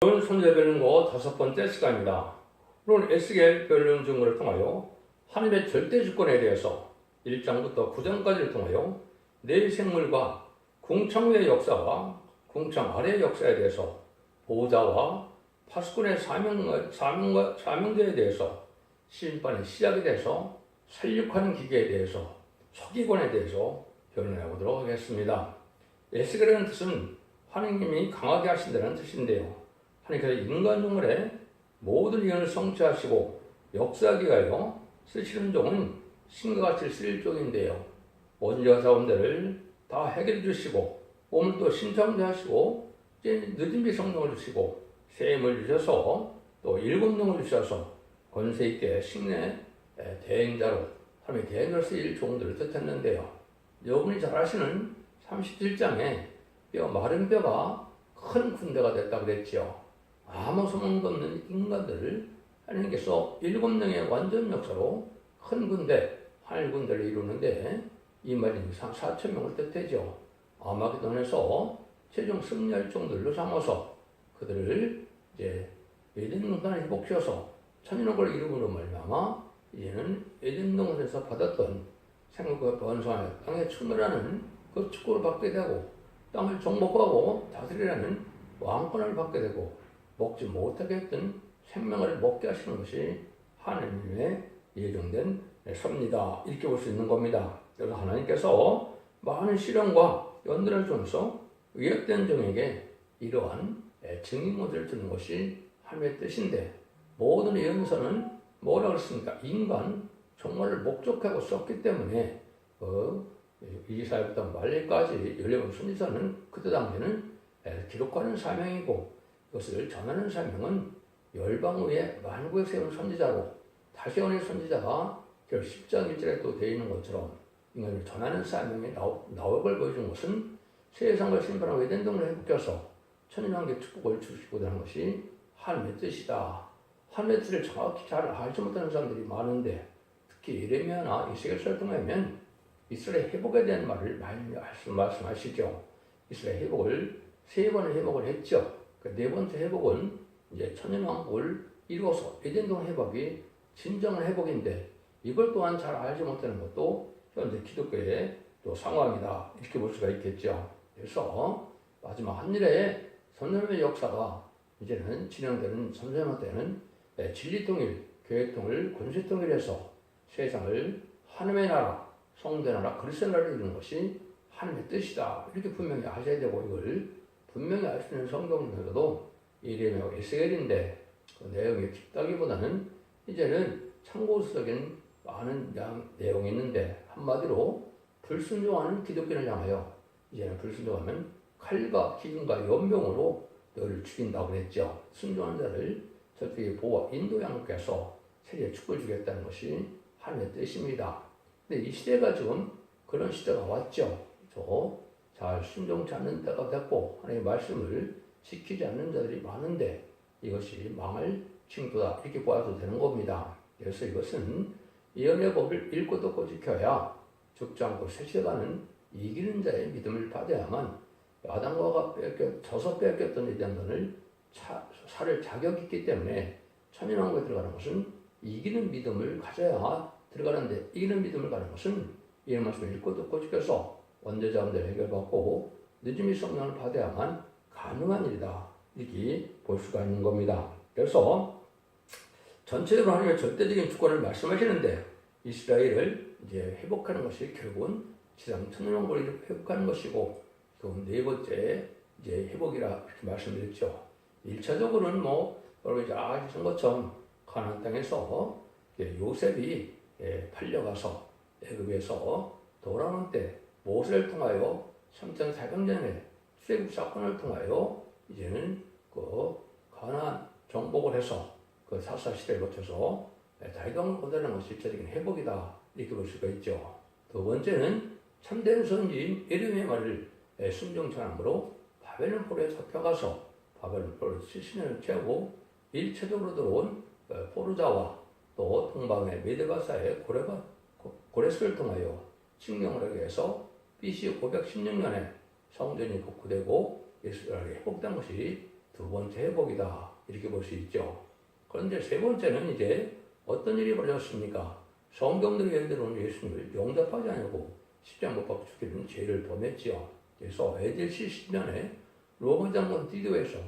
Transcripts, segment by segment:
오늘 손재 변론고 5번째 시간입니다. 오늘 에스겔 변론 증거를 통하여 하나님의 절대 주권에 대해서 1장부터 9장까지를 통하여 내 생물과 궁창 위의 역사와 궁창 아래의 역사에 대해서 보호자와 파수꾼의 사명제에 대해서 심판의 시작에 대해서 살육하는 기계에 대해서 서기관에 대해서 변론해 보도록 하겠습니다. 에스겔이라는 뜻은 하나님이 강하게 하신다는 뜻인데요. 하나님께서 인간 종물의 모든 의원을 성취하시고 역사하기 위하여 쓰시는 종은 신과 같이 쓸 종인데요. 원죄와 사원들을 다 해결해 주시고 몸을 또 신창조하시고 늦은비 성령을 주시고 셈을 주셔서 또 일곱령을 주셔서 권세 있게 식내 대행자로 하나님의 대행자로 쓰일 종들을 뜻했는데요. 여러분이 잘 아시는 37장에 마른 뼈가 큰 군대가 됐다고 그랬지요. 아무 소망도 없는 인간들을 하나님께서 7명의 완전 역사로 큰 군대, 하늘 군대를 이루는데 이 말이 4,000명을 뜻하죠. 아마게돈에서 최종 승리할 종들로 삼아서 그들을 이제 에덴 동산을 회복시켜서 천인옥을 이루므로 말미암아 이제는 에덴 동산에서 받았던 생각과 번성하여 땅에 출멸하는 그 축복을 받게 되고 땅을 정복하고 다스리라는 왕권을 받게 되고 먹지 못하게 했던 생명을 먹게 하시는 것이 하나님의 예정된 섭니다. 이렇게 볼 수 있는 겁니다. 그래서 하나님께서 많은 시련과 연단을 통해서 위협된 종에게 이러한 증인 모델을 주는 것이 하나님의 뜻인데 모든 예언서는 뭐라고 했습니까? 인간 종말을 목적하고 썼기 때문에 이사야부터 말레이까지 14번 선지서는 그때 당시에는 기록하는 사명이고 이것을 전하는 사명은 열방 위에 만국에 세운 선지자로 다시 오는 선지자가 10장 1절에 또 되어 있는 것처럼 인간을 전하는 사명의 나옥을 보여준 것은 세상을 심판하고 에덴 동산을 회복해서 천년왕국의 축복을 주시고 하는 것이 하나님의 뜻이다. 하나님의 뜻을 정확히 잘 알지 못하는 사람들이 많은데 특히 예레미야나 이스라엘서를 통하면 이스라엘 회복에 대한 말을 많이 말씀하시죠. 이스라엘 회복을 3번을 회복을 했죠. 네 번째 회복은 이제 천년왕국을 이루어서 에덴동 회복이 진정한 회복인데 이걸 또한 잘 알지 못하는 것도 현재 기독교의 또 상황이다. 이렇게 볼 수가 있겠죠. 그래서 마지막 한일의 선언의 역사가 이제는 진행되는 선생님 때는 진리통일, 교회통일, 권세통일해서 세상을 하나님의 나라, 성대 나라, 그리스도의 나라를 이루는 것이 하나님의 뜻이다. 이렇게 분명히 아셔야 되고 이걸 분명히 알 수 있는 성경 중에서도 예레미야와 에스겔인데 그 내용이 깊다기보다는 이제는 참고적인 많은 내용이 있는데 한마디로 불순종하는 기독교를 향하여 이제는 불순종하면 칼과 기근과 연병으로 너를 죽인다고 그랬죠. 순종하는 자를 저쪽에 보호와 인도 양육해서 세계에 축복을 주겠다는 것이 하나님의 뜻입니다. 근데 이 시대가 지금 그런 시대가 왔죠. 잘 순종치 않는 때가 됐고 하나님의 말씀을 지키지 않는 자들이 많은데 이것이 망할 징조다 이렇게 보아도 되는 겁니다. 그래서 이것은 예언의 법을 읽고 듣고 지켜야 죽지 않고 세세가는 이기는 자의 믿음을 받아야만 아담과 져서 빼앗겼던 에덴을 살을 자격이 있기 때문에 천년왕국에 들어가는 것은 이기는 믿음을 가져야 들어가는데 이기는 믿음을 가는 것은 이 말씀을 읽고 듣고 지켜서 원죄자원들 해결받고 늦음이 성령을 받아야만 가능한 일이다. 이렇게 볼 수가 있는 겁니다. 그래서 전체적으로 하나님의 절대적인 주권을 말씀하시는데 이스라엘을 이제 회복하는 것이 결국은 지상 천년왕국을 회복하는 것이고 그 네 번째 이제 회복이라 이렇게 말씀드렸죠. 1차적으로는 여러분 이제 아시는 것처럼 가나안 땅에서 요셉이 팔려가서 애굽에서 돌아오는 때 모세를 통하여 3장 400년에 출애굽 사건을 통하여 이제는 그 가나안 정복을 해서 그 사사 시대를 거쳐서 다윗왕을 거두는 것이 일차적인 회복이다 이렇게 볼 수가 있죠. 두 번째는 참된 선지인 예레미야의 말을 순종치 않으므로 바벨론 포로에 잡혀가서 바벨론 포로를 70년을 채우고 일차적으로 들어온 포르자와 또 동방의 메데바사의 고레스를 통하여 칙령을 하게 해서 BC 516년에 성전이 복구되고 이스라엘이 회복된 것이 두 번째 회복이다. 이렇게 볼 수 있죠. 그런데 세 번째는 이제 어떤 일이 벌어졌습니까? 성경들이 예를 들어 예수님을 용납하지 않고 십자가 못 박혀 죽이는 죄를 범했지요. 그래서 AD 70년에 로마 장군 디도에서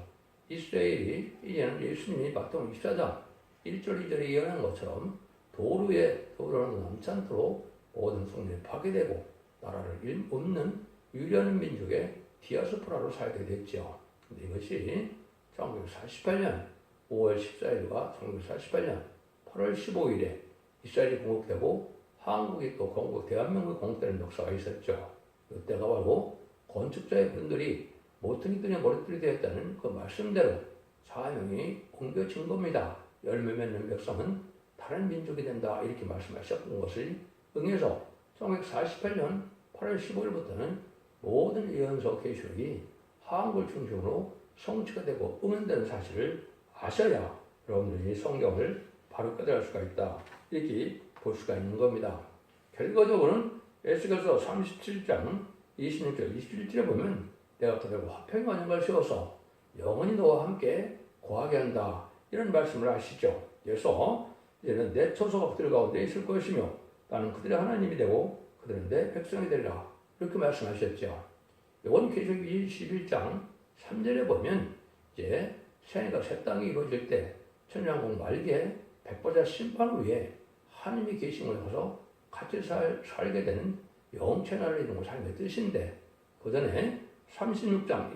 이스라엘이 이제는 예수님이 마태복음 24장 1절 2절에 예언한 것처럼 도로는 남지 않도록 모든 성전이 파괴되고 나라를 없는 유리하는 민족의 디아스포라로 살게 됐죠. 근데 이것이 1948년 5월 14일과 1948년 8월 15일에 이스라엘이 공국되고 한국이 또 대한민국이 공국되는 역사가 있었죠. 이때가 바로 건축자의 분들이 모퉁이 뜰에 머리털이 되었다는 그 말씀대로 사명이 옮겨진 겁니다. 열매 맺는 백성은 다른 민족이 된다 이렇게 말씀하셨던 것을 응해서 1948년 8월 15일부터는 모든 예언서 계시록이 한국을 중심으로 성취가 되고 응원되는 사실을 아셔야 여러분들이 성경을 바로 깨달을 수가 있다 이렇게 볼 수가 있는 겁니다. 결과적으로는 에스겔서 37장 26절 27절에 보면 내가 그대로 화평의 언약을 세워서 영원히 너와 함께 거하게 한다 이런 말씀을 하시죠. 그래서 이제는 내 처소가 그들 가운데 있을 것이며 나는 그들의 하나님이 되고 그들은 내 백성이 되리라 이렇게 말씀하셨죠. 이건 계시록 21장 3절에 보면 이제 새해가 새 땅이 이루어질 때 천년왕국 말기에 백보자 심판 후에 하나님이 계심을 가서 같이 살게 되는 영체 나라를 이루는 삶의 뜻인데 그 전에 36장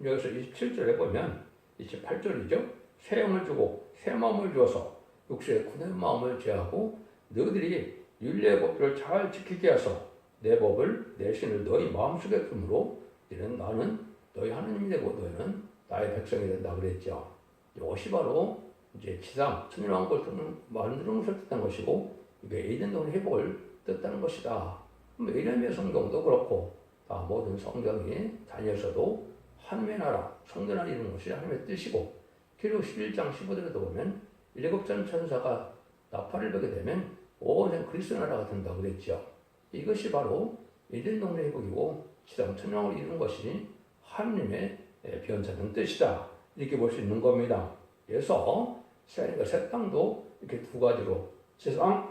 여기서 27절에 보면 28절이죠. 새 영을 주고 새 마음을 주어서 육체의 굳은 마음을 제하고 너희들이 율례의 법들을 잘 지키게 하소 내 법을 내 신을 너희 마음속에 품으로 이는 나는 너희 하나님이 되고 너희는 나의 백성이 된다 그랬죠. 이것이 바로 이제 지상 천년왕국을 만드는 것을 뜻한 것이고 이게 에덴 동의 회복을 뜻하는 것이다. 예레미야 성경도 그렇고 다 모든 성경이 다니엘서도 하나님의 나라 성전을 이루는 것이 하나님의 뜻이고 기록 11장 15절에도 보면 일곱전 천사가 나팔을 베게 되면 온 그리스도 나라가 된다고 그랬죠. 이것이 바로 에덴 동네 회복이고 지상 천년왕국을 이루는 것이 하나님의 변화된 뜻이다. 이렇게 볼 수 있는 겁니다. 그래서 새 땅도 이렇게 두 가지로 세상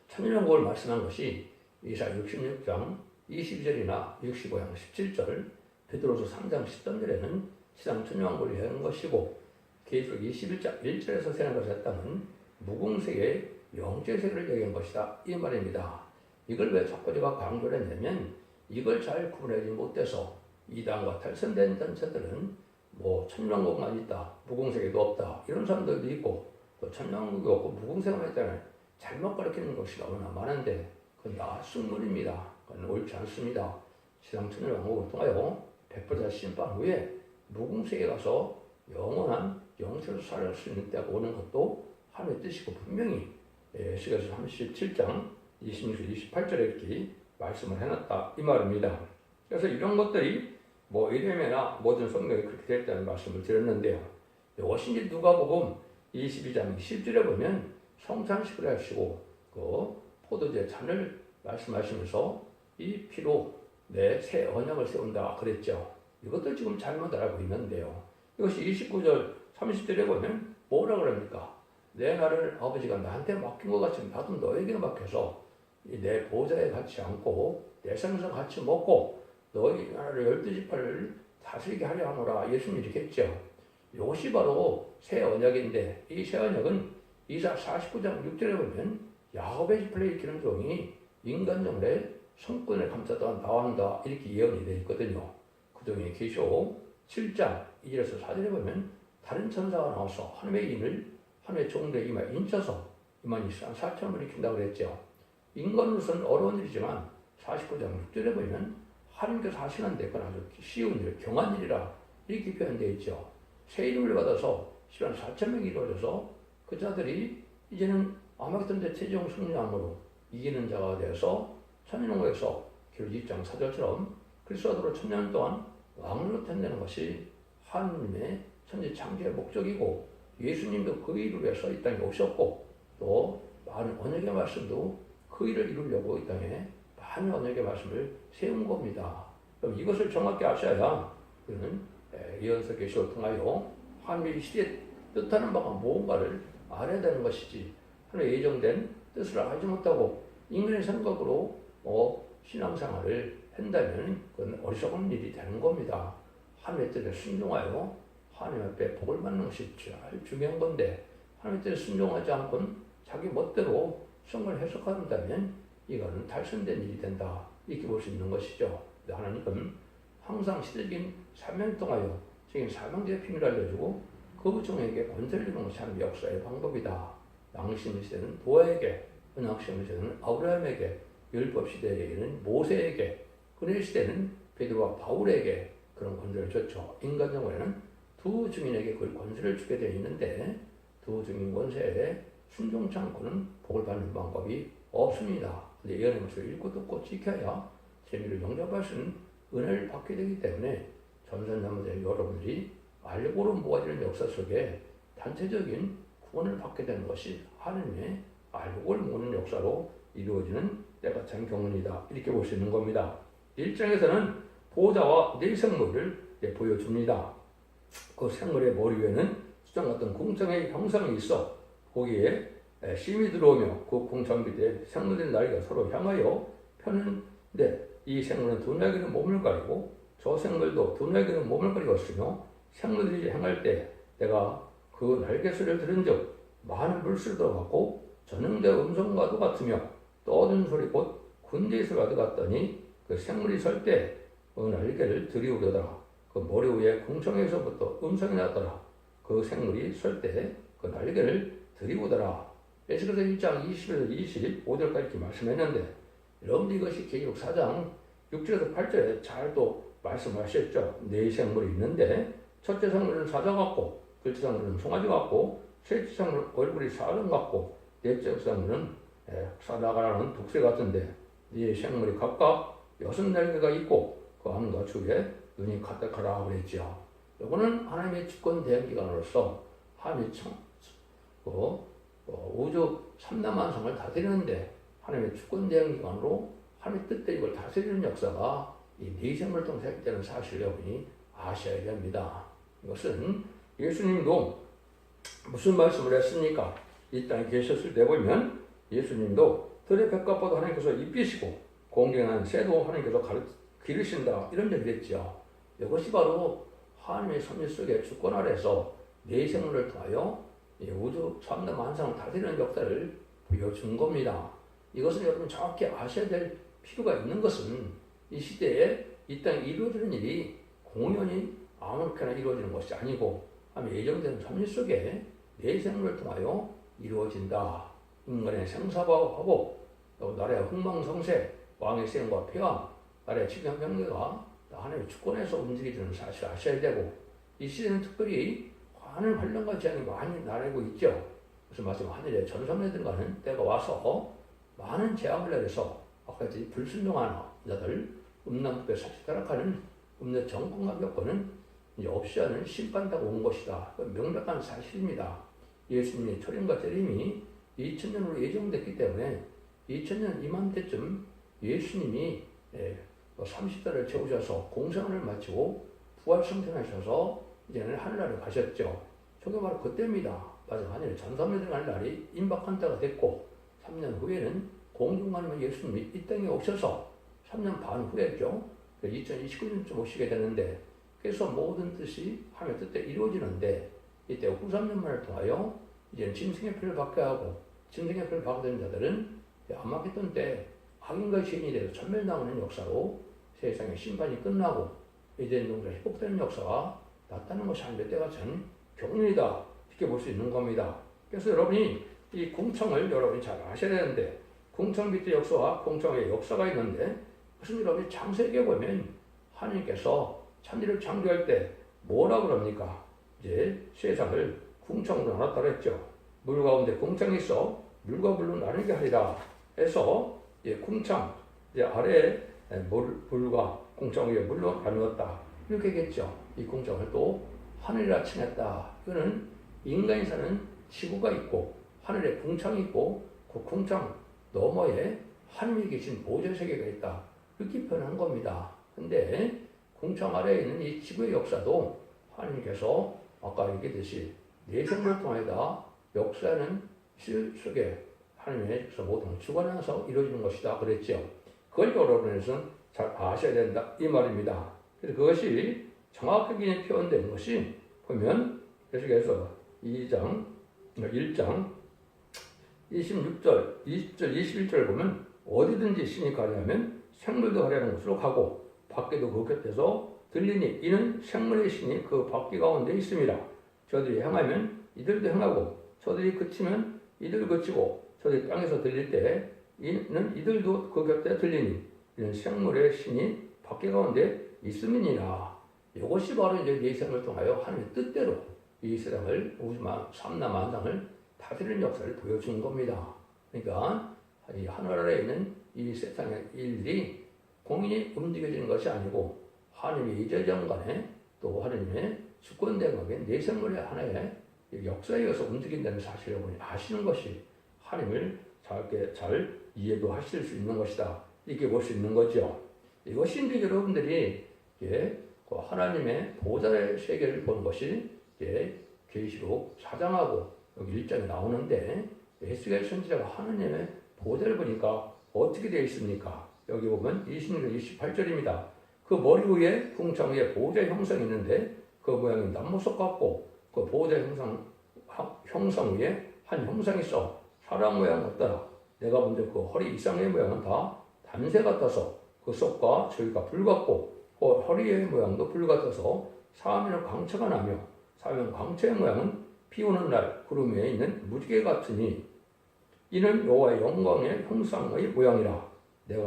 천년왕국을 말씀한 것이 이사야 66장 22절이나 65장 17절 베드로서 3장 13절에는 지상 천년왕국을 얘기하는 것이고 계시록 21장 1절에서 세상과 새 땅은 무궁세계의 영적 세계를 얘기한 것이다 이 말입니다. 이걸 왜 자꾸 제가 강조를 했냐면 이걸 잘 구분하지 못해서 이단과 탈선된 단체들은 뭐 천년왕국만 있다 무궁세계도 없다 이런 사람들도 있고 또 천년왕국이 없고 무궁세계만 있다는 잘못 가르치는 것이 너무나 많은데 그건 다 쑥물입니다. 그건 옳지 않습니다. 지상 천년왕국을 통하여 백보자 심판 후에 무궁세계에 가서 영원한 영세로 살 수 있는 때가 오는 것도 하나님의 뜻이고 분명히 에스겔서 37장 26절 28절에 이렇게 말씀을 해놨다 이 말입니다. 그래서 이런 것들이 뭐 예레미야나 모든 성경에 그렇게 됐다는 말씀을 드렸는데요. 이것이 이제 누가복음 22장 20절에 보면 성찬식을 하시고 그 포도주의 잔을 말씀하시면서 이 피로 내 새 언약을 세운다 그랬죠. 이것도 지금 잘못 알고 있는데요. 이것이 29절 30절에 보면 뭐라 그럽니까? 내 나를 아버지가 나한테 맡긴 것 같이 나도 너에게 맡겨서 내 보좌에 같이 앉고 내 생선 같이 먹고 너희 나라를 12지파를 다스리게 하려 하노라 예수님이 이렇게 했죠. 이것이 바로 새 언약인데 이 새 언약은 이사 49장 6절에 보면 야곱의 지파를 일으키는 종이 인간 정례 성권을 감싸다 나온다 이렇게 예언이 되어 있거든요. 그중에 계시록 7장 2절에서 4절에 보면 다른 천사가 나와서 하나님의 인을 하나님의 종들의 이마에 인쳐서 24,000을 일으킨다고 그랬죠. 인간으로서는 어려운 일이지만 49장 6절에 보면 하나님께서 하시는데 그건 아주 쉬운 일, 경한 일이라 이렇게 표현되어 있죠. 새 이름을 받아서 14,000명이 이루어져서 그 자들이 이제는 아마겟돈 최종 승리함으로 이기는 자가 되어서 천년왕국에서 기록 2장 4절처럼 그리스도로 천년 동안 왕으로 탄다는 것이 하나님의 천지 창조의 목적이고 예수님도 그 일을 위해서 이 땅에 오셨고 또 많은 언약의 말씀도 그 일을 이루려고 이 땅에 많은 언약의 말씀을 세운 겁니다. 그럼 이것을 정확히 아셔야 그는 이연서 계시를 통하여 하나님의 시대에 뜻하는 바가 무언가를 알아야 되는 것이지 하나님의 예정된 뜻을 알지 못하고 인간의 생각으로 신앙생활을 한다면 그건 어리석은 일이 되는 겁니다. 하나님의 뜻에 순종하여 하나님 앞에 복을 받는 것이 제일 중요한 건데 하나님의 뜻에 순종하지 않고는 자기 멋대로 성경을 해석한다면 이거는 탈선된 일이 된다. 이렇게 볼 수 있는 것이죠. 하나님은 항상 시대적인 사명을 통하여 지금 사명제의 비밀을 알려주고 그 종에게 권세를 주는 것이 하나님의 역사의 방법이다. 양심 시대는 노아에게, 언약시대 시대는 아브라함에게, 율법 시대에는 모세에게, 그의 시대는 베드로와 바울에게 그런 권세를 줬죠. 인간적으로는 두 증인에게 그 권세를 주게 되어 있는데 두 증인 권세에 순종치 않고는 복을 받는 방법이 없습니다. 근데 예언의 말씀을 읽고 듣고 지켜야 재미를 영접할 수 있는 은혜를 받게 되기 때문에 전선자분들 여러분들이 알고로 모아지는 역사 속에 단체적인 구원을 받게 되는 것이 하나님의 알고를 모으는 역사로 이루어지는 때가 참 경륜이다. 이렇게 볼 수 있는 겁니다. 1장에서는 보호자와 네 생물을 보여줍니다. 그 생물의 머리 위에는 수정 같은 궁창의 형상이 있어 거기에 심이 들어오며 그 궁창 밑에 생물의 날개가 서로 향하여 펴는데 이 생물은 두 날개는 몸을 가리고 저 생물도 두 날개는 몸을 가리고 있으며 생물들이 행할 때 내가 그 날개소리를 들은 즉 많은 물소리도 같고 전능대 음성과도 같으며 떠든 소리 곧 군대의 소리와도 같더니 그 생물이 설 때 그 날개를 들이우려더라. 그 머리 위에 궁창에서부터 음성이 났더라. 그 생물이 설 때 그 날개를 들이우더라. 에스겔서 1장 20에서 25절까지 이렇게 말씀했는데 여러분들 이것이 계시록 4장 6절에서 8절에 잘 또 말씀하셨죠. 네 생물이 있는데 첫째 생물은 사자 같고 둘째 생물은 송아지 같고 셋째 생물은 얼굴이 사람 같고 넷째 생물은 사자가라는 독새 같은데 이 생물이 각각 6날개가 있고 그 안과 주에 눈이 가득하라 그랬죠. 이거는 하나님의 주권 대행 기관으로서 하나님의 우주 3대 만상을 다스리는데 하나님의 주권 대행 기관으로 하나님의 뜻대로 이걸 다스리는 역사가 이 네 생물을 통해서 했다는 사실을 여러분이 아셔야 됩니다. 이것은 예수님도 무슨 말씀을 했습니까? 이 땅에 계셨을 때 보면 예수님도 들의 백합보다 하나님께서 입히시고 공경한 새도 하나님께서 기르신다 이런 얘기를 했죠. 이것이 바로 하나님의 섭리 속에 주권 아래서 네 생물을 통하여 우주 3대 만상을 다스리는 역사를 보여준 겁니다. 이것은 여러분 정확히 아셔야 될 필요가 있는 것은 이 시대에 이 땅에 이루어지는 일이 공연히 아무렇게나 이루어지는 것이 아니고 예정된 섭리 속에 네 생물을 통하여 이루어진다. 인간의 생사하고 나라의 흥망성쇠, 왕의 세움과 폐왕, 나라의 치명병대가 하나님의 주권에서 움직이는 사실을 아셔야 되고 이 시대는 특별히 하늘 환란과 재앙이 많이 나라고 있죠. 그래서 마침 하늘에 전선에 들어가는 때가 와서 많은 재앙을 내려서 아까 불순종하는 자들, 음란법에 사치 타락하는 음란 정권과 겪고는 이제 없이 하는 심판다고 온 것이다. 명백한 사실입니다. 예수님의 초림과 재림이 2000년으로 예정됐기 때문에 2000년 이맘때쯤 예수님이 30달을 채우셔서 공생을 마치고 부활승천하셔서 이제는 하늘나라에 가셨죠. 저게 바로 그때입니다. 마지막 하늘에 전섬에 들어가는 날이 임박한 때가 됐고 3년 후에는 공중간이면 예수님이 이 땅에 오셔서 3년 반 후에죠. 2029년쯤 오시게 되는데 그래서 모든 뜻이 하나님의 뜻대로 이루어지는데 이때 후 3년만을 통하여 이제는 짐승의 피를 받게 하고 짐승의 피를 받게 되는 자들은 아마겟돈 때 악인과 죄인이 되어 천멸당하는 역사로 세상의 심판이 끝나고 이제 농사가 회복되는 역사가 나타나는 것이 하나님의 때가 참 경륜이다 이렇게 볼 수 있는 겁니다. 그래서 여러분이 이 궁청을 여러분이 잘 아셔야 되는데 궁청 밑에 역사와 궁청의 역사가 있는데 무슨 여러분이 창세기에 보면 하나님께서 천지를 창조할 때 뭐라 그럽니까? 이제 세상을 궁청으로 나눴다 그랬죠. 물 가운데 궁청이 있어 물과 물로 나누게 하리라 해서 궁청 이제 아래에 물과 궁청 위에 물로 나누었다 이렇게 얘기했죠. 이 궁청을 또 하늘이라 칭했다. 이거는 인간이 사는 지구가 있고 하늘에 궁창이 있고 그 궁창 너머에 하늘이 계신 보좌 세계가 있다 이렇게 표현한 겁니다. 근데 궁창 아래에 있는 이 지구의 역사도 하나님께서 아까 얘기했듯이 내 생물을 통하여다 역사는 실 속에 하나님께서 모든 주관하셔서 이루어지는 것이다 그랬죠. 그걸 여러분에서는 잘 아셔야 된다 이 말입니다. 그래서 그것이 정확하게 표현된 것이 보면 계속해서 2장 1장 26절 20절 21절 보면 어디든지 신이 가려면 생물도 가려는 곳으로 가고 밖에도 그 곁에서 들리니 이는 생물의 신이 그 밖에 가운데 있습니다. 저들이 행하면 이들도 행하고 저들이 그치면 이들 그치고 저들이 땅에서 들릴 때 이는 이들도 그 곁에 들리니 이는 생물의 신이 밖에 가운데 있음이니라. 이것이 바로 이제 내 생을 통하여 하나님의 뜻대로 이 세상을 삼라만상을 다스리는 역사를 보여주는 겁니다. 그러니까 이 하늘 아래에 있는 이 세상의 일들이 공인이 움직여지는 것이 아니고 하나님의 이재정간에 또 하나님의 주권대응하게 내 생물의 하나의 역사에 의해서 움직인다는 사실을 여러분이 아시는 것이 하나님을 잘 이해도 하실 수 있는 것이다. 이렇게 볼 수 있는 거죠. 이것이 이제 여러분들이 하나님의 보좌의 세계를 보는 것이 계시록 4장하고 여기 1장에 나오는데 에스겔 선지자가 하나님의 보좌를 보니까 어떻게 되어 있습니까? 여기 보면 26절 28절입니다. 그 머리 위에 궁창 위에 보좌의 형상이 있는데 그 모양이 남모석 같고 그 보좌 형상 위에 한 형상이 있어 사람 모양 같더라. 내가 본데 그 허리 이상의 모양은 다 단새 같아서 그 속과 저기가 불 같고 그 허리의 모양도 불 같아서 사면은 광채가 나며 사면 광채의 모양은 비 오는 날 구름 위에 있는 무지개 같으니 이는 여호와의 영광의 형상의 모양이라. 내가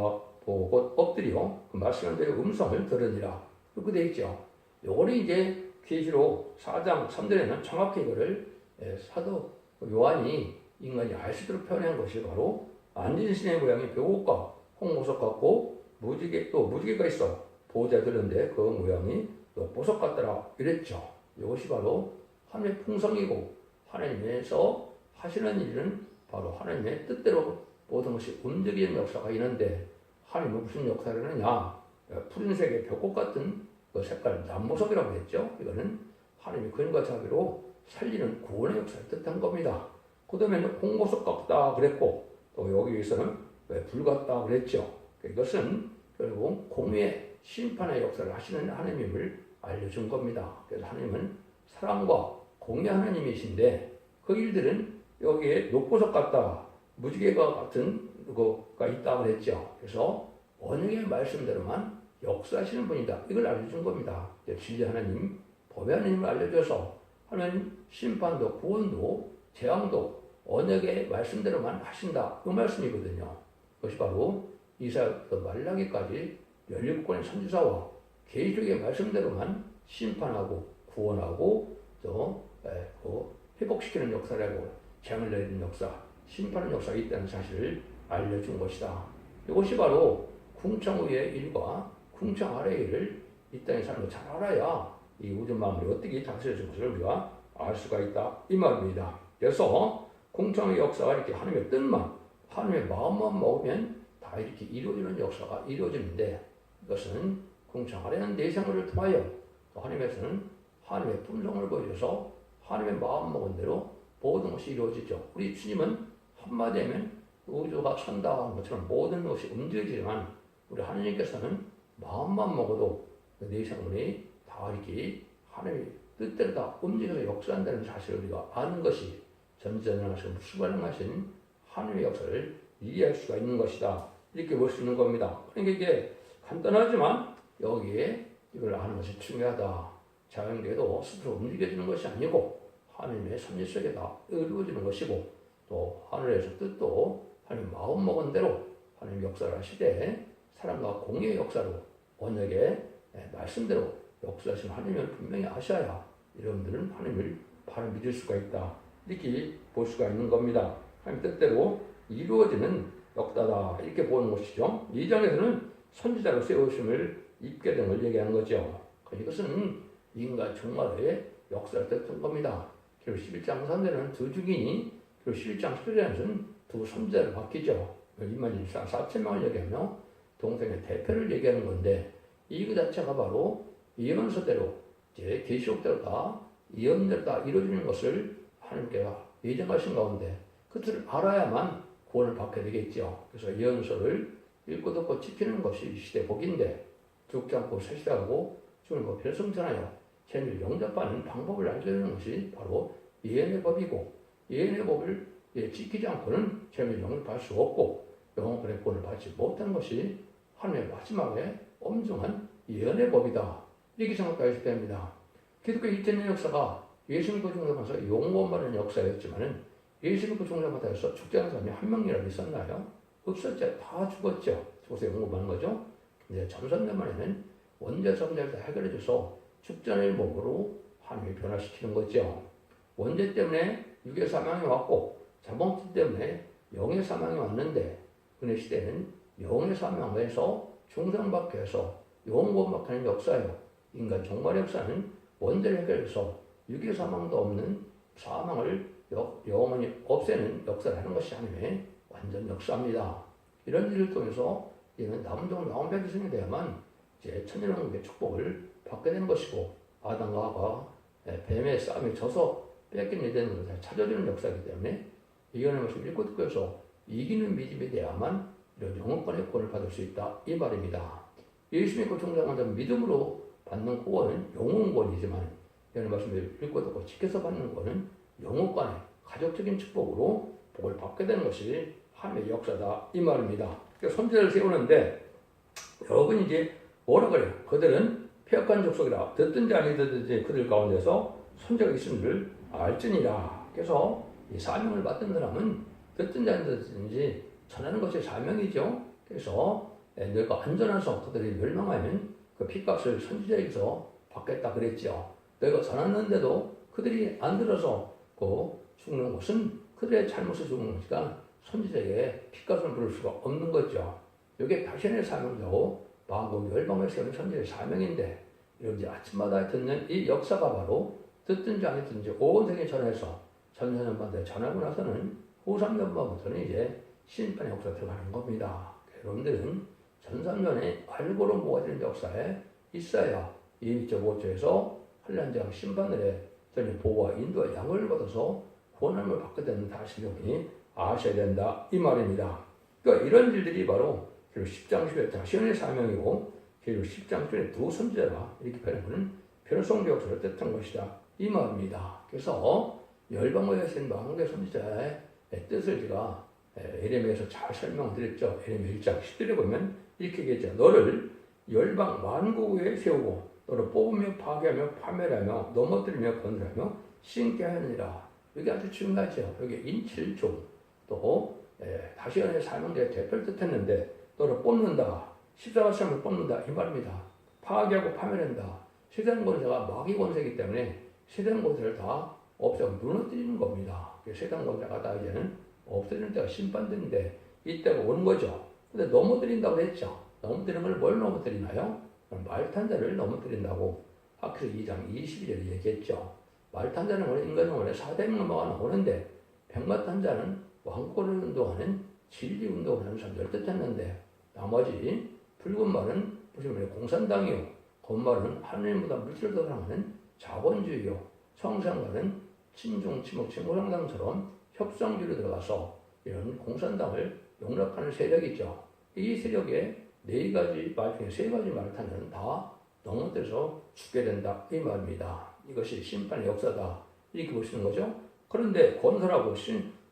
보고 곧 엎드려 그 말씀대로 음성을 들으니라. 그렇게 되어 있죠. 요거는 이제 계시록 4장 3절에는 정확히 이거를 사도 요한이 인간이 알 수 있도록 표현한 것이 바로 안진신의 모양이 벼옷과 홍보석 같고 무지개가 있어 보호자에 들었는데 그 모양이 녹보석 같더라 이랬죠. 이것이 바로 하나님의 풍성이고 하나님께서 하시는 일은 바로 하나님의 뜻대로 모든 것이 움직이는 역사가 있는데 하나님은 무슨 역사를 하느냐? 푸른색의 벽꽃 같은 그 색깔 남보석이라고 했죠. 이거는 하나님의 근과 자비로 살리는 구원의 역사를 뜻한 겁니다. 그 다음에는 홍보석 같다 그랬고 또 여기에서는 불 같다 그랬죠. 이것은 결국 공의의 심판의 역사를 하시는 하나님임을 알려준 겁니다. 그래서 하나님은 사랑과 공의 하나님이신데 그 일들은 여기에 녹보석 같다 무지개가 같은 거가 있다 그랬죠. 그래서 언약의 말씀대로만 역사하시는 분이다. 이걸 알려준 겁니다. 진리 하나님, 법의 하나님을 알려줘서 하나님 심판도 구원도 재앙도 언약의 말씀대로만 하신다. 그 말씀이거든요. 그것이 바로 이사야부터 말라기까지 17권의 선지자와 계시록의 말씀대로만 심판하고 구원하고 또 회복시키는 역사라고 재앙을 내리는 역사, 심판하는 역사가 있다는 사실을 알려준 것이다. 이것이 바로 궁창 위의 일과 궁창 아래의 일을 이 땅에 살면 잘 알아야 이 우주 만물이 어떻게 다스려진 것을 우리가 알 수가 있다. 이 말입니다. 그래서 궁창의 역사가 이렇게 하나님의 뜻만, 하나님의 마음만 먹으면 다 이렇게 이루어지는 역사가 이루어지는데 이것은 궁창 아래는 내 생활을 통하여 또 하나님께서는 하나님의 품성을 보여줘서 하나님의 마음 먹은 대로 모든 것이 이루어지죠. 우리 주님은 한마디 하면 우주가 산다는 것처럼 모든 것이 움직이지만 우리 하나님께서는 마음만 먹어도 내 생물이 다 이렇게 하나님의 뜻대로 다 움직여서 역사한다는 사실을 우리가 아는 것이 전지전능하신 수반능하신 하나님의 역사를 이해할 수가 있는 것이다. 이렇게 볼 수 있는 겁니다. 그러니까 이게 간단하지만 여기에 이걸 아는 것이 중요하다. 자연계도 스스로 움직여지는 것이 아니고 하나님의 섭리 속에 다 이루어지는 것이고 또 하늘에서 뜻도 하나님 마음 먹은 대로 하나님 역사를 하시되 사람과 공의의 역사로 언약의 말씀대로 역사하신 하나님을 분명히 아셔야 여러분들은 하나님을 바로 믿을 수가 있다. 이렇게 볼 수가 있는 겁니다. 하나님 뜻대로 이루어지는 역사다. 이렇게 보는 것이죠. 2장에서는 선지자로 세우심을 입게 된 걸 얘기하는 거죠. 이것은 인간 종말의 역사를 뜻한 겁니다. 그리고 11장 3절에는 두 증인이 그리고 11장 10절에는 두 선지자를 바뀌죠. 24,000명을 얘기하며 동생의 대표를 얘기하는 건데 이 자체가 바로 예언서대로 이제 계시록대로 다 예언대로 다 이루어지는 것을 하나님께서 예정하신 가운데 그것을 알아야만 구원을 받게 되겠죠. 그래서 예언서를 읽고 듣고 지키는 것이 이 시대 복인데 죽지 않고 세시하고 죽는 것 별성전하여 죄를 영접하는 방법을 알려주는 것이 바로 예언의 법이고 예언의 법을 지키지 않고는 죄를 영접할 수 없고 영원의 구원을 받지 못하는 것이 하나님의 마지막에 엄중한 예언의 법이다. 이렇게 생각하셔야 됩니다. 기독교 2000년 역사가 예수 믿고 중생하면서 용고받는 역사였지만은 예수 믿고 중생하면서 죽지 않은 사람이 한 명이라도 있었나요? 없었죠. 다 죽었죠. 죽어서 용고받는 거죠. 이제 점선년 만에는 원죄 성자를 다 해결해줘서 죽전의 몸으로 하나님이 변화시키는 거죠. 원죄 때문에 육의 사망이 왔고 자본주 때문에 영의 사망이 왔는데 그의 시대는 영의 사망에서 중생받게 해서 영원받게 하는 역사예요. 인간 종말의 역사는 원죄를 해결해서 육의 사망도 없는 사망을 영원히 없애는 역사를 하는 것이 하나님의 완전 역사입니다. 이런 일을 통해서 이는 남은 종 나온 백성이 되야만 이제 천년왕국의 축복을 받게 되는 것이고 아담과 하와가 뱀의 싸움에 져서 뺏기는 되는 것을 찾아주는 역사이기 때문에 이겨낸 것을 읽고 듣고 해서 이기는 믿음이 돼야만 이런 영원권의 구원을 받을 수 있다 이 말입니다. 예수 믿고 성장한 자는 믿음으로 받는 구원은 영원권이지만 이런 말씀을 읽고 듣고 지켜서 받는 구원은 영원권의 가족적인 축복으로 복을 받게 되는 것이 하나님의 역사다 이 말입니다. 그러니까 선지자를 세우는데 여러분이 이제 뭐라 그래요? 그들은 폐역한 족속이라 듣든지 아니 듣든지 그들 가운데서 선지자가 있음을 알지니라. 그래서 이 사명을 맡은 사람은 듣든지 안 듣든지 전하는 것이 사명이죠. 그래서 너희가 안전해서 그들이 멸망하면 그 핏값을 선지자에게서 받겠다 그랬죠. 너희가 전했는데도 그들이 안 들어서 죽는 것은 그들의 잘못을 죽는 것이니까 선지자에게 핏값을 물을 수가 없는 거죠. 이게 당신의 사명이고 만국 열방을 세우는 선지자의 사명인데 이제 아침마다 듣는 이 역사가 바로 듣든지 안 듣든지 온 세계에 전해서 전사년반대 전하고 나서는 후 3년반부터는 이제 심판의 역사가 들어가는 겁니다. 여러분들은 전산년에 알고로 모아지는 역사에 있어야 이 2.5조에서 한란장 심판을 전혀 보호와 인도와 양을 받아서 구원함을 받게 되는 사실을 아셔야 된다 이 말입니다. 그러니까 이런 일들이 바로 10장 10에 당신의 사명이고 10장 10에 두 선지자라 이렇게 표현하는 변성교 역사를 뜻한 것이다 이 말입니다. 그래서 열방을 하신 만국의 선지자의 뜻을 제가 에레미야에서 잘 설명드렸죠. 에레미야 1장 10절에 보면 이렇게 얘기했죠. 너를 열방 만국에 세우고 너를 뽑으며 파괴하며 파멸하며 넘어뜨리며 건설하며 신게 하느니라. 여기 아주 중요하죠. 여기 인칠종 또 다시언의 사명자의 대표를 뜻했는데 너를 뽑는다. 십자가 시험을 뽑는다. 이 말입니다. 파괴하고 파멸한다. 세상 권세가 마귀 권세이기 때문에 세상 권세를 다 없애고 무너뜨리는 겁니다. 세상 권세가 다 이제는 없어지는 때가 심판되는데 이때가 오는 거죠. 근데 넘어뜨린다고 했죠. 넘어뜨리는 걸 뭘 넘어뜨리나요? 말탄자를 넘어뜨린다고 학교 2장 22절에 얘기했죠. 말탄자는 원래 인간 영혼의 4대 명마가 나오는데 백마탄자는 왕권을 운동하는 진리 운동을 하는 사람들을 뜻했는데 나머지 붉은 말은 보시면 공산당이요. 검 말은 하나님보다 물질을 더 사랑하는 자본주의요. 청산말은 친중, 친목, 친고정당처럼 협상주의로 들어가서 이런 공산당을 용납하는 세력이죠. 이 세력의 4가지 말 중에 3가지 말을 타면 다 넘어뜨려서 죽게 된다 이 말입니다. 이것이 심판의 역사다 이렇게 보시는 거죠. 그런데 건설하고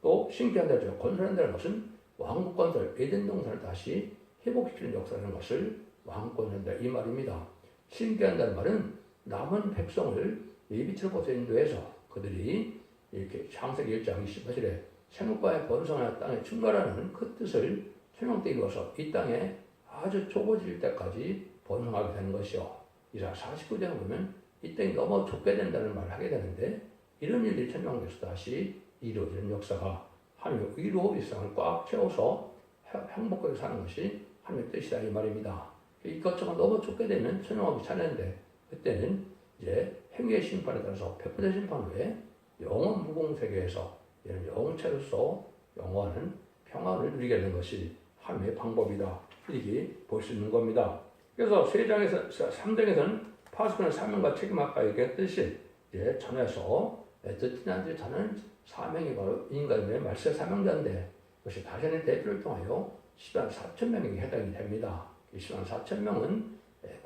또 신기한다죠. 건설한다는 것은 왕국 건설, 에덴 동산을 다시 회복시키는 역사라는 것을 왕국 건설한다 이 말입니다. 신기한다는 말은 남은 백성을 예비처로 벗어 인도해서 그들이 이렇게 창세기 1장 28절에 생육과의 번성하여 땅에 충만하는 그 뜻을 천명때 이루어서 이 땅에 아주 좁아질 때까지 번성하게 되는 것이요. 이사 49장에 보면 이 땅이 너무 좁게 된다는 말을 하게 되는데 이런 일들이 천명돼서 다시 이루어지는 역사가 하나님의 의로 일상을 꽉 채워서 행복하게 사는 것이 하나님의 뜻이다 이 말입니다. 이것저것 너무 좁게 되면 천명하기 차례인데 그때는 이제 행위의 심판에 따라서 100% 심판 후에 영원 무공세계에서 이런 영체로서 영원한 평안을 누리게 되는 것이 하나님의 방법이다. 이렇게 볼 수 있는 겁니다. 그래서 3장에서는 파수꾼의 사명과 책임 아까 얘기했듯이 이제 전해서 듣지 않지 자는 사명이 바로 인간의 말세 사명자인데 그것이 다신의 대표를 통하여 10만 4천 명에게 해당이 됩니다. 10만 4천 명은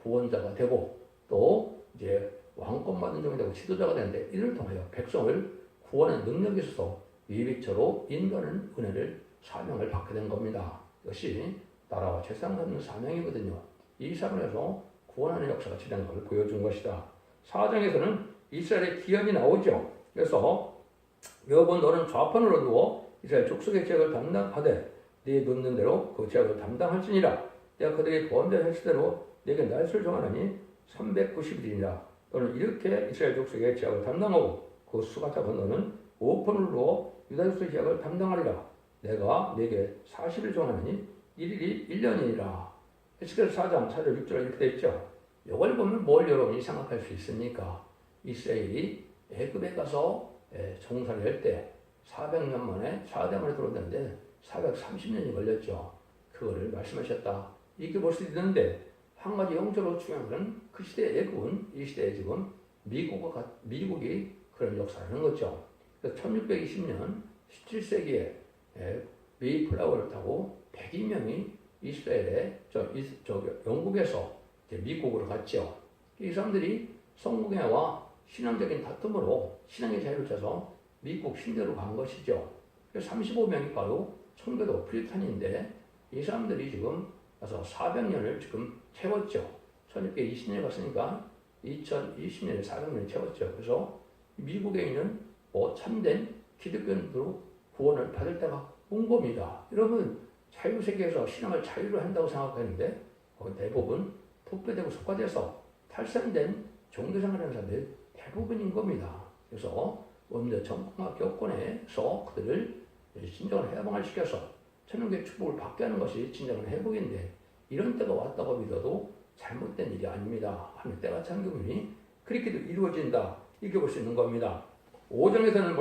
구원자가 되고 또 이제 왕권 받은 종이 되고 지도자가 되는데 이를 통하여 백성을 구원의 능력이 있어서 위비처로 인도하는 은혜를 사명을 받게 된 겁니다. 이것이 나라와 재상 갖는 사명이거든요. 이 사명에서 구원하는 역사가 진행한 걸 보여준 것이다. 4장에서는 이스라엘의 기업이 나오죠. 그래서 여러분 너는 좌판으로 누워 이스라엘 족속의 죄악을 담당하되 네 눕는 대로 그 죄악을 담당할지니라. 내가 그들의 보험대 했을 대로 내게 날수를 정하나니 390일이니라. 너는 이렇게 이스라엘 족속의 죄악을 담당하고 그 수가 작은 너는 5편을 누워 유다 족속의 죄악을 담당하리라. 내가 네게 40일 정하나니 1일이 1년이니라. 에스겔 4장 4절 6절 이렇게 되어 있죠. 이걸 보면 뭘 여러분이 생각할 수 있습니까? 이스라엘이 애굽에 가서 정사를 할 때 400년 만에 4대 만에 들어왔는데 430년이 걸렸죠. 그거를 말씀하셨다. 이렇게 볼 수 있는데 한 가지 영적으로 중요한 것은 그 시대의 애굽은 이 시대에 지금 미국이 그런 역사를 하는 거죠. 1620년 17세기에 미 플라워를 타고 102명이 이스라엘에 영국에서 미국으로 갔죠. 이 사람들이 성공회와 신앙적인 다툼으로 신앙의 자유를 찾아서 미국 신대로 간 것이죠. 35명이 바로 청교도 프리탄인데 이 사람들이 지금 가서 400년을 지금 채웠죠. 1620년에 갔으니까 2020년에 400년을 채웠죠. 그래서 미국에 있는 참된 기독교인으로 구원을 받을 때가 온 겁니다. 여러분 자유세계에서 신앙을 자유로 한다고 생각하는데 대부분 북배되고 속화돼서 탈선된 종교생활하는 사람들 대부분인 겁니다. 그래서 먼저 정통학 교권에서 그들을 진정을 해방을 시켜서 천국의 축복을 받게 하는 것이 진정한 회복인데 이런 때가 왔다고 믿어도 잘못된 일이 아닙니다. 하는 때가 찬 경륜이 그렇게도 이루어진다. 이렇게 볼 수 있는 겁니다. 5장에서는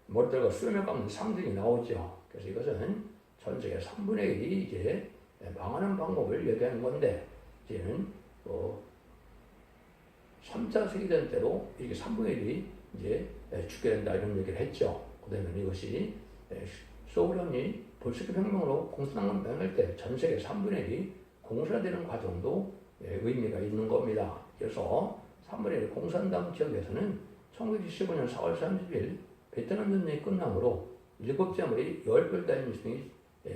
머리털과 수염을 깎는 상징이 나오죠. 그래서 이것은 전 세계 3분의 1이 이제 망하는 방법을 얘기하는 건데 이제는 3차 세계대전 때로 이게 3분의 1이 이제 죽게 된다 이런 얘기를 했죠. 그다음에 이것이 소련이 볼셰비크 혁명으로 공산당을 맹할 때 전 세계 3분의 1이 공산화되는 과정도 의미가 있는 겁니다. 그래서 3분의 1 공산당 지역에서는 1975년 4월 30일 베트남 전쟁이 끝남으로 7째 아무리 10별 단위 미션이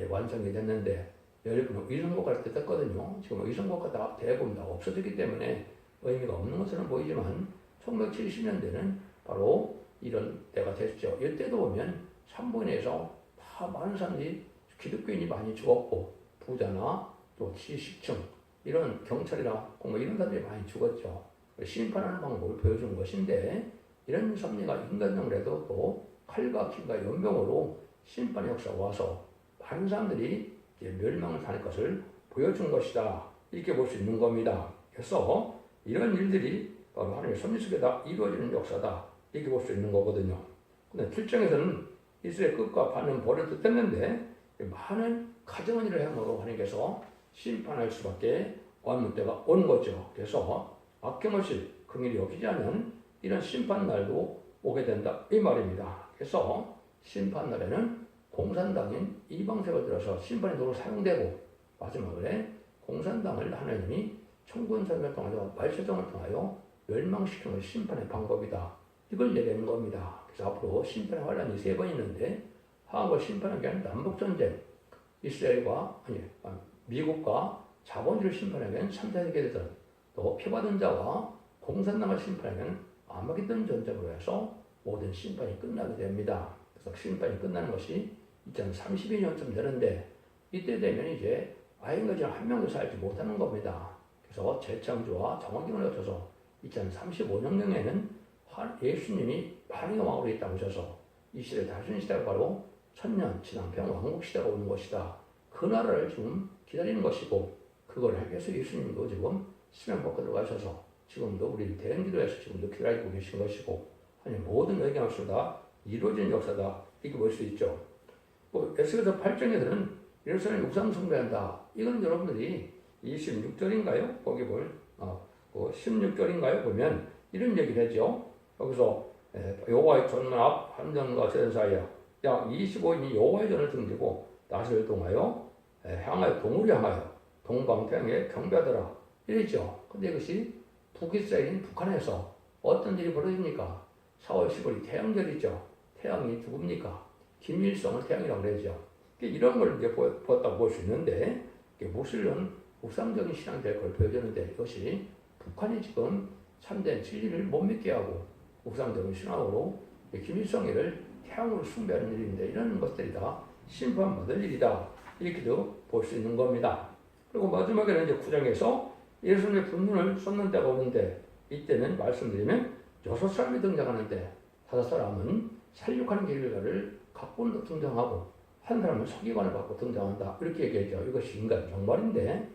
완성이 됐는데 10별은 의성국가를 뜻했거든요. 지금 의성국가 다 대부분 다 없어졌기 때문에 의미가 없는 것처럼 보이지만 1970년대는 바로 이런 때가 됐죠. 이때도 보면 3분의 1에서 다 많은 사람들이 기독교인이 많이 죽었고 부자나 또 지식층 이런 경찰이나 공무 이런 사람들이 많이 죽었죠. 심판하는 방법을 보여주는 것인데 이런 섭리가 인간적으로 해도 또 칼과 키가 연병으로 심판의 역사가 와서 많은 사람들이 멸망을 당할 것을 보여준 것이다. 이렇게 볼 수 있는 겁니다. 그래서 이런 일들이 바로 하나님의 섭리 속에다 이루어지는 역사다. 이렇게 볼 수 있는 거거든요. 근데 7장에서는 이스라엘 끝과 반은 벌을 뜻했는데 많은 가정한 일을 행함으로 하나님께서 심판할 수밖에 없는 때가 온 거죠. 그래서 악경없이 긍휼히 여기지 않는 이런 심판 날도 오게 된다 이 말입니다. 그래서 심판 날에는 공산당인 이방세가 들어서 심판의 도로 사용되고 마지막에 공산당을 하나님이 청군선을 통하여 말세정을 통하여 멸망시키는 것이 심판의 방법이다. 이걸 얘기하는 겁니다. 그래서 앞으로 심판의 환란이 3번 있는데 하나님을 심판하기 위한 남북전쟁, 미국과 자본주의를 심판하기 위한 3차 세계대전, 또 피받은 자와 공산당을 심판하기 위한 아마겟돈 전쟁으로 해서 모든 심판이 끝나게 됩니다. 그래서 심판이 끝나는 것이 2032년쯤 되는데 이때 되면 이제 아인가지 한 명도 살지 못하는 겁니다. 그래서 재창조와 정화경을 거쳐서 2035년경에는 예수님이 환희의 왕으로 있다고 하셔서 이 시대 다시 시대가 바로 천년 진앙평 왕국 시대가 오는 것이다. 그 나라를 지금 기다리는 것이고 그걸 하기 위해서 예수님도 지금 수면 벗고 들어가셔서 지금도 우리 대행기도에서 지금도 기다리고 계신 것이고 아니 모든 의견수다 이루어진 역사다 이렇게 볼 수 있죠. 에스겔서 8장에서는 예루살렘 우상 숭배한다. 이건 여러분들이 26절인가요? 거기 보면 16절인가요? 보면 이런 얘기를 하죠. 여기서 여호와의 전문 앞 함정과 전 사이에 약 25인이 여호와의 전을 등지고 낯을 동하여 향하여 동을 향하여 동방태양에 경배하더라 이랬죠. 근데 이것이 북이스라엘인 북한에서 어떤 일이 벌어집니까? 4월 15일 태양절이죠. 태양이 누굽니까? 김일성을 태양이라고 그러죠. 이런 걸 이제 보았다고 볼 수 있는데 무슬림 우상적인 신앙이 될 걸 보여주는데 이것이 북한이 지금 참된 진리를 못 믿게 하고 우상적인 신앙으로 김일성이를 태양으로 숭배하는 일인데 이런 것들이 다 심판받을 일이다. 이렇게도 볼 수 있는 겁니다. 그리고 마지막에는 이제 9장에서 예수님의 분문을 쏟는 때가 오는데 이때는 말씀드리면 6사람이 등장하는데 5사람은 살육하는 길가를 갖고 등장하고 한 사람은 서기관을 갖고 등장한다. 이렇게 얘기했죠. 이것이 인간 종말인데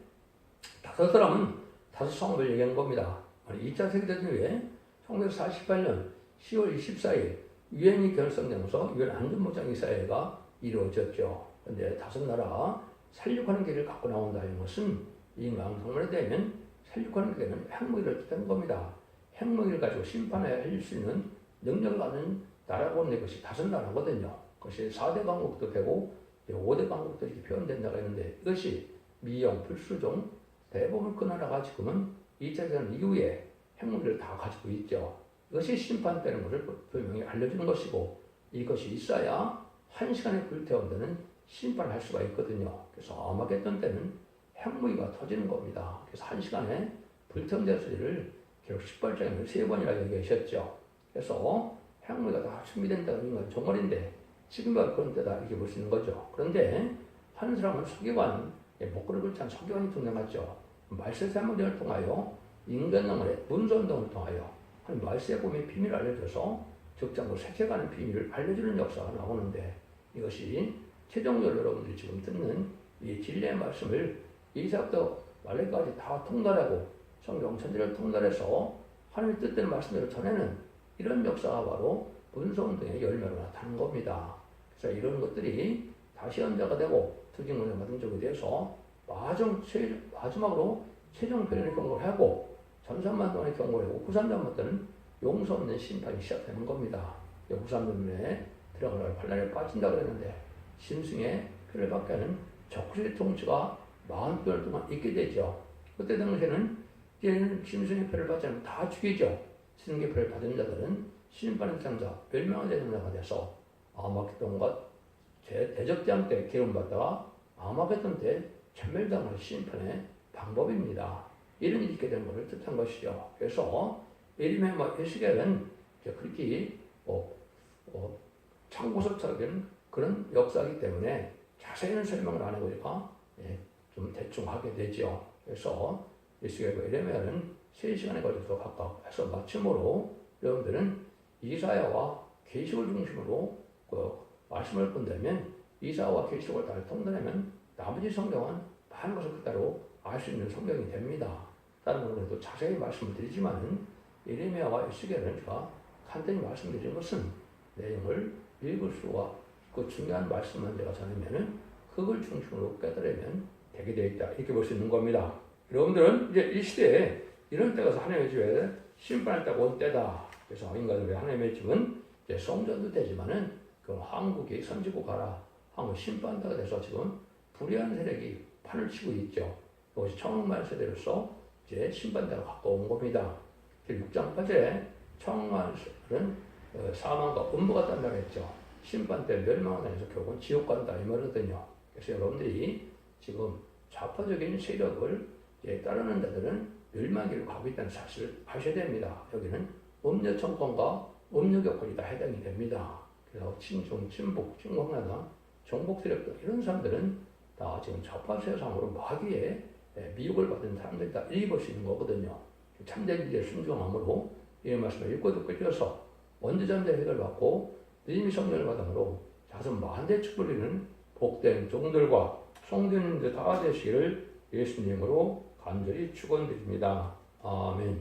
5사람은 5성읍을 얘기한 겁니다. 2차 세계대전 후에 1948년 10월 24일 유엔이 결성되면서 유엔 안전보장이사회가 이루어졌죠. 그런데 5나라 살육하는 길을 갖고 나온다. 이 것은 인간 종말에 되면 살육하는 길에는 핵무기를 뜻하는 겁니다. 핵무기를 가지고 심판할 수 있는 능력을 가진 나라가 오는 것이 5나라거든요. 그것이 4대 강국도 되고 5대 강국도 이렇게 표현된다고 했는데 이것이 미영, 불수종, 대부분 그 나라가 지금은 2차 대전 이후에 핵무기를 다 가지고 있죠. 이것이 심판되는 것을 분명히 알려주는 것이고 이것이 있어야 1시간에 불태운 데는 심판을 할 수가 있거든요. 그래서 아마겟돈 때는 핵무기가 터지는 겁니다. 그래서 1시간에 불태운 데 소리를 기록 18장에 3번이나 얘기하셨죠. 그래서 핵무기가 다 준비된다는 건 정말인데 지금과 그런 때다 이렇게 볼 수 있는 거죠. 그런데 한 사람은 서기관, 목걸이를 걸친 서기관이 등장하죠. 말세세 문제를 통하여 인간능력의 문서운동을 통하여 한 말세의 봄의 비밀을 알려줘서 적장으로 세계관의 비밀을 알려주는 역사가 나오는데 이것이 최종적으로 여러분들이 지금 듣는 이 진리의 말씀을 이삭부터 말레까지 다 통달하고 성경 전체를 통달해서 하나님의 뜻대로 말씀대로 전하는 이런 역사가 바로 문서운동의 열매로 나타나는 겁니다. 그래서 이런 것들이 다시 연자가 되고 투징문에 받은 적이 돼서 마지막으로 최종 변론의 경고를 하고 전산만 동안의 경고를 하고 후산자만 때는 용서 없는 심판이 시작되는 겁니다. 후산자에 들어가다가 환란에 빠진다 그랬는데 심승의 표를 받게 하는 적그리스도의 통치가 40개월 동안 있게 되죠. 그때 당시에는 이제는 심승의 표를 받지 않으면 다 죽이죠. 심승의 표를 받은 자들은 심판의 대상자, 멸망의 대상자가 돼서 아마겟돈과 대적대항 때 기름받다가 아마겟돈 때 전멸당하는 심판의 방법입니다. 이런 일이 있게 된 것을 뜻한 것이죠. 그래서 예레미야와 에스겔은 그렇게 참고서적인 그런 역사이기 때문에 자세히는 설명을 안 해보니까 좀 대충 하게 되죠. 그래서 에스겔과 예레미야는 3시간에 걸쳐서 각각 해서 마침으로 여러분들은 이사야와 계시록을 중심으로 말씀을 본다면 이사야와 계시록을 다 통달하면 나머지 성경은 많은 것을 그대로 알 수 있는 성경이 됩니다. 다른 부분에도 자세히 말씀을 드리지만은 예레미야와 에스겔은 제가 간단히 말씀드린 것은 내용을 읽을 수가 그 중요한 말씀만 제가 전하면은 그걸 중심으로 깨달으면 되게 되어 있다 이렇게 볼 수 있는 겁니다. 여러분들은 이제 이 시대에 이런 때가 서 하나님의 집에 심판할 때가 온 때다. 그래서 인간들의 하나님의 집은 이제 성전도 되지만은 그 한국이 선지국가라 한국 심판대가 돼서 지금 불의한 세력이 판을 치고 있죠. 이것이 청왕만 세대로서 이제 심판대가 가까운 겁니다. 6장 8절에 청왕만은 사망과 음부가 딴다고 했죠. 심판 때 멸망을 해서 결국은 지옥 간다 이 말이거든요. 그래서 여러분들이 지금 좌파적인 세력을 따르는 자들은 멸망기로 가고 있다는 사실을 아셔야 됩니다. 여기는 음녀 정권과 음녀 격언이 다 해당이 됩니다. 그래서 친중, 친북, 친공화당, 정복 세력들 이런 사람들은 다 지금 좌파 세상으로 마귀에 미혹을 받은 사람들이다 이렇게 볼 수 있는 거거든요. 참된 일에 순종함으로 이 말씀을 읽고 듣고 읽어서 원죄전대 획을 받고 믿음이 성령을 받음으로 자손 만대 축복이는 복된 종들과 성도님들 다 되시기를 예수님으로 간절히 축원드립니다. 아멘.